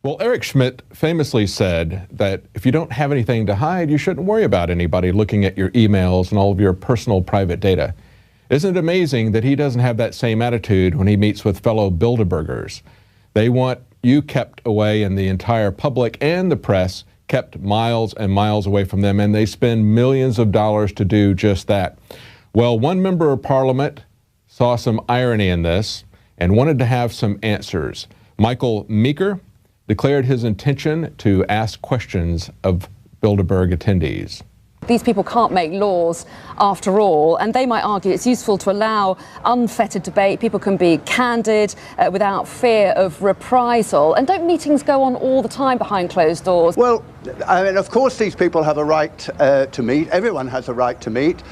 Well, Eric Schmidt famously said that if you don't have anything to hide, you shouldn't worry about anybody looking at your emails and all of your personal private data. Isn't it amazing that he doesn't have that same attitude when he meets with fellow Bilderbergers? They want you kept away, and the entire public and the press kept miles and miles away from them, and they spend millions of dollars to do just that. Well, one member of parliament saw some irony in this and wanted to have some answers. Michael Meeker declared his intention to ask questions of Bilderberg attendees. These people can't make laws after all, and they might argue it's useful to allow unfettered debate. People can be candid without fear of reprisal. And don't meetings go on all the time behind closed doors? Well, I mean, of course these people have a right to meet. Everyone has a right to meet.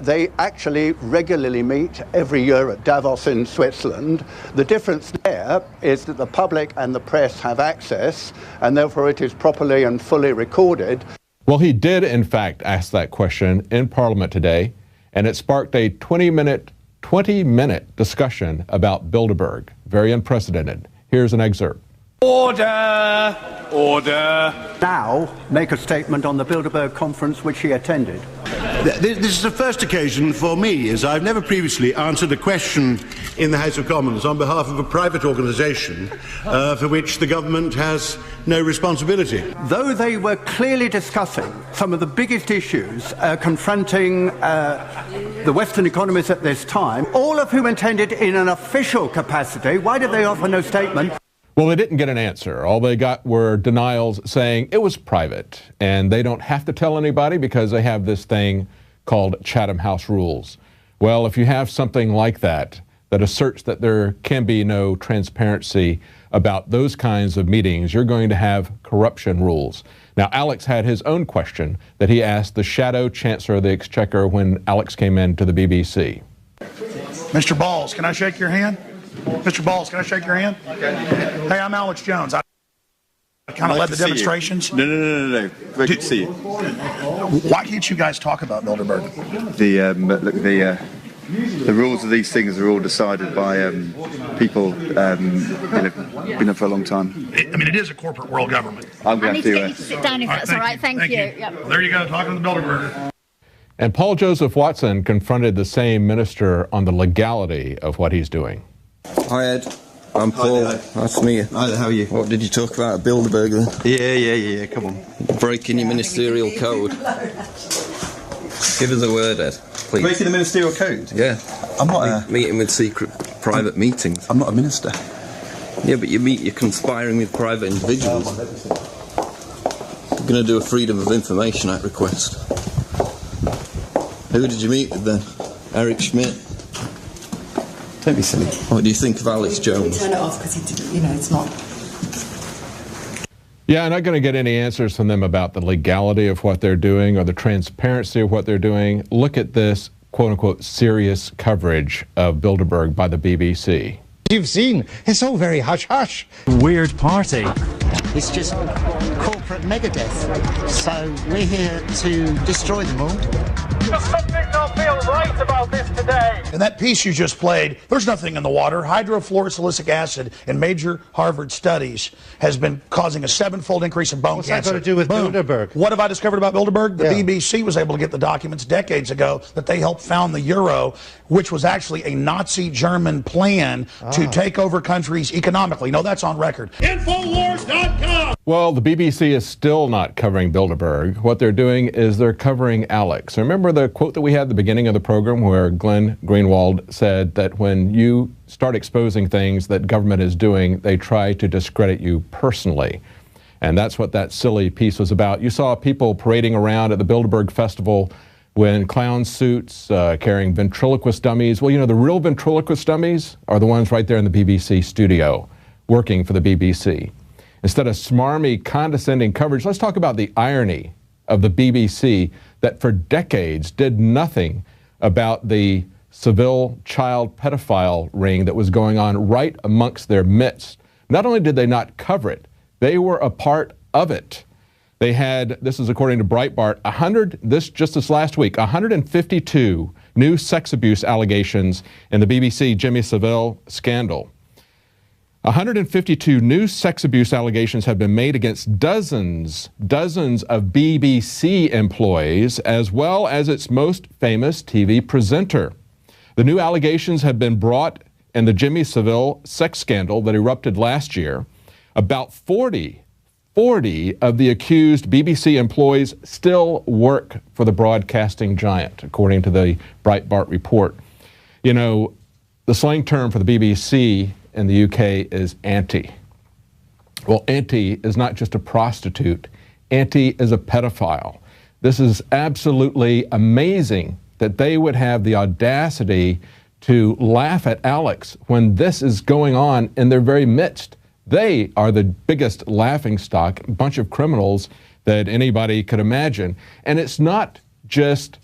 They actually regularly meet every year at Davos in Switzerland. The difference there is that the public and the press have access, and therefore it is properly and fully recorded. Well, he did, in fact, ask that question in Parliament today, and it sparked a 20-minute discussion about Bilderberg. Very unprecedented. Here's an excerpt. Order! Order! Now, make a statement on the Bilderberg conference which he attended. This is the first occasion for me, as I've never previously answered a question in the House of Commons on behalf of a private organisation for which the government has no responsibility. Though they were clearly discussing some of the biggest issues confronting the Western economies at this time, all of whom attended in an official capacity, why did they offer no statement? Well, they didn't get an answer. All they got were denials saying it was private and they don't have to tell anybody because they have this thing called Chatham House rules. Well, if you have something like that asserts that there can be no transparency about those kinds of meetings, you're going to have corruption rules. Now, Alex had his own question that he asked the Shadow Chancellor of the Exchequer when Alex came in to the BBC. Mr. Balls, can I shake your hand? Mr. Balls, can I shake your hand? Hey, I'm Alex Jones. I kind of led the demonstrations. No. Very good to see you. Why can't you guys talk about Bilderberg? The rules of these things are all decided by people been there for a long time. I mean, it is a corporate world government. I'm going to get you to sit down if that's all right. Thank you. Yep. Well, there you go, talking to the Bilderberg. And Paul Joseph Watson confronted the same minister on the legality of what he's doing. Hi Ed, I'm Paul. Nice to meet you. Hi there, how are you? What did you talk about at Bilderberg then? Yeah, come on. Breaking your ministerial code. Give us a word, Ed, please. Breaking the ministerial code? Yeah. I'm not meeting with secret private meetings. I'm not a minister. Yeah, but you're conspiring with private individuals. You're going to do a Freedom of Information Act request. Who did you meet with then? Eric Schmidt? Don't be silly. What do you think of Alex Jones? Turn it off because it's not. Yeah, I'm not going to get any answers from them about the legality of what they're doing or the transparency of what they're doing. Look at this, quote-unquote, serious coverage of Bilderberg by the BBC. You've seen, it's all very hush-hush. Weird party. It's just corporate megadeth. So we're here to destroy them all. Does something not feel right about this today? In that piece you just played, there's nothing in the water. Hydrofluorosilicic acid in major Harvard studies has been causing a 7-fold increase in bone cancer. What's that got to do with Bilderberg? What have I discovered about Bilderberg? The BBC was able to get the documents decades ago that they helped found the euro, which was actually a Nazi German plan to take over countries economically. No, that's on record. Infowars.com! Well, the BBC is still not covering Bilderberg. What they're doing is they're covering Alex. Remember the quote that we had at the beginning of the program where Glenn Greenwald said that when you start exposing things that government is doing, they try to discredit you personally. And that's what that silly piece was about. You saw people parading around at the Bilderberg Festival in clown suits, carrying ventriloquist dummies. Well, you know, the real ventriloquist dummies are the ones right there in the BBC studio, working for the BBC. Instead of smarmy, condescending coverage, let's talk about the irony of the BBC that for decades did nothing about the Seville child pedophile ring that was going on right amongst their midst. Not only did they not cover it, they were a part of it. They had, this is according to Breitbart, just this last week, 152 new sex abuse allegations in the BBC Jimmy Savile scandal. 152 new sex abuse allegations have been made against dozens of BBC employees, as well as its most famous TV presenter. The new allegations have been brought in the Jimmy Savile sex scandal that erupted last year. About 40 of the accused BBC employees still work for the broadcasting giant, according to the Breitbart report. You know, the slang term for the BBC in the UK is auntie. Well, auntie is not just a prostitute. Auntie is a pedophile. This is absolutely amazing that they would have the audacity to laugh at Alex when this is going on in their very midst. They are the biggest laughingstock, bunch of criminals that anybody could imagine. And it's not just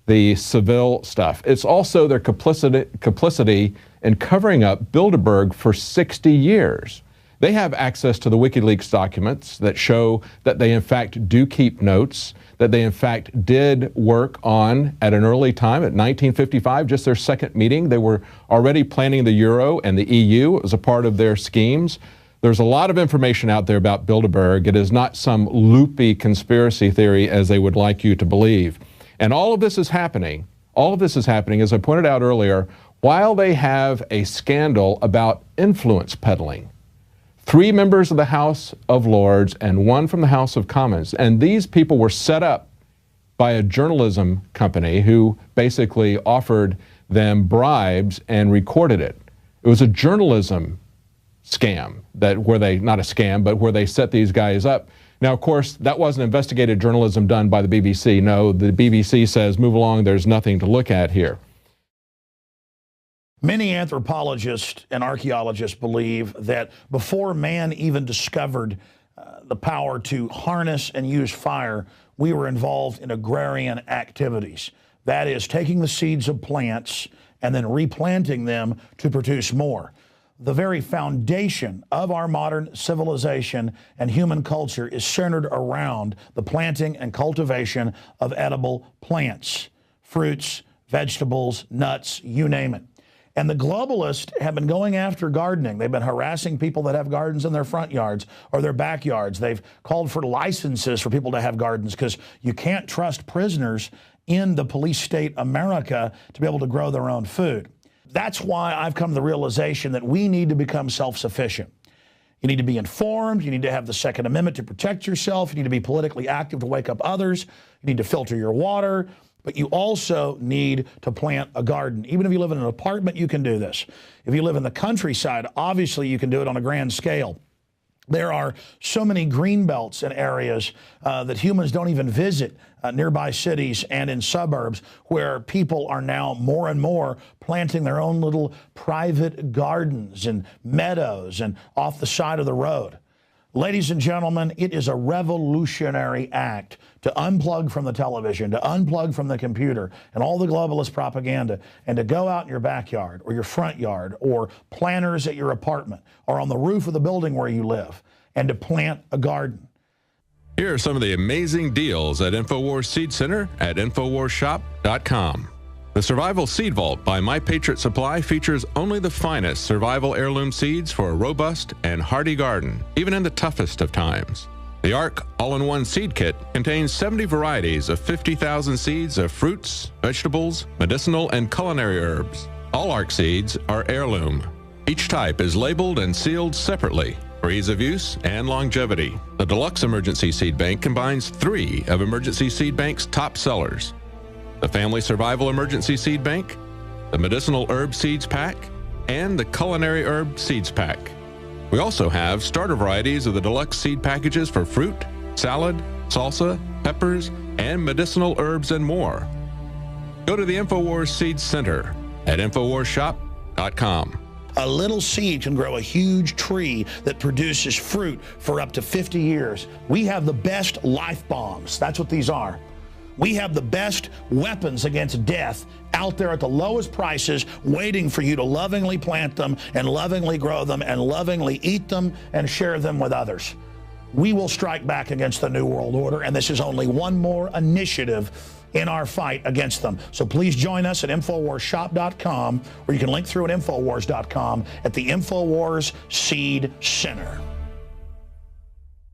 the Savile stuff. It's also their complicity in covering up Bilderberg for 60 years. They have access to the WikiLeaks documents that show that they in fact do keep notes, that they in fact did work on, at an early time, at 1955, just their second meeting, they were already planning the Euro and the EU. It was a part of their schemes. There's a lot of information out there about Bilderberg. It is not some loopy conspiracy theory as they would like you to believe. And all of this is happening, as I pointed out earlier, while they have a scandal about influence peddling. 3 members of the House of Lords and 1 from the House of Commons. And these people were set up by a journalism company who basically offered them bribes and recorded it. It was a journalism scam, where they set these guys up. Now, of course, that wasn't investigative journalism done by the BBC. No, the BBC says, move along, there's nothing to look at here. Many anthropologists and archaeologists believe that before man even discovered the power to harness and use fire, we were involved in agrarian activities. That is, taking the seeds of plants and then replanting them to produce more. The very foundation of our modern civilization and human culture is centered around the planting and cultivation of edible plants, fruits, vegetables, nuts, you name it. And the globalists have been going after gardening. They've been harassing people that have gardens in their front yards or their backyards. They've called for licenses for people to have gardens because you can't trust prisoners in the police state America to be able to grow their own food. That's why I've come to the realization that we need to become self-sufficient. You need to be informed. You need to have the Second Amendment to protect yourself. You need to be politically active to wake up others. You need to filter your water. But you also need to plant a garden. Even if you live in an apartment, you can do this. If you live in the countryside, obviously you can do it on a grand scale. There are so many green belts in areas that humans don't even visit, nearby cities and in suburbs, where people are now more and more planting their own little private gardens and meadows and off the side of the road. Ladies and gentlemen, it is a revolutionary act to unplug from the television, to unplug from the computer and all the globalist propaganda, and to go out in your backyard or your front yard or planters at your apartment or on the roof of the building where you live, and to plant a garden. Here are some of the amazing deals at InfoWars Seed Center at InfoWarsShop.com. The Survival Seed Vault by My Patriot Supply features only the finest survival heirloom seeds for a robust and hardy garden, even in the toughest of times. The ARC All-in-One Seed Kit contains 70 varieties of 50,000 seeds of fruits, vegetables, medicinal, and culinary herbs. All ARC seeds are heirloom. Each type is labeled and sealed separately for ease of use and longevity. The Deluxe Emergency Seed Bank combines 3 of Emergency Seed Bank's top sellers: the Family Survival Emergency Seed Bank, the Medicinal Herb Seeds Pack, and the Culinary Herb Seeds Pack. We also have starter varieties of the deluxe seed packages for fruit, salad, salsa, peppers, and medicinal herbs and more. Go to the InfoWars Seed Center at InfoWarsShop.com. A little seed can grow a huge tree that produces fruit for up to 50 years. We have the best life bombs. That's what these are. We have the best weapons against death out there at the lowest prices, waiting for you to lovingly plant them and lovingly grow them and lovingly eat them and share them with others. We will strike back against the New World Order, and this is only one more initiative in our fight against them. So please join us at InfoWarsShop.com, or you can link through at Infowars.com at the InfoWars Seed Center.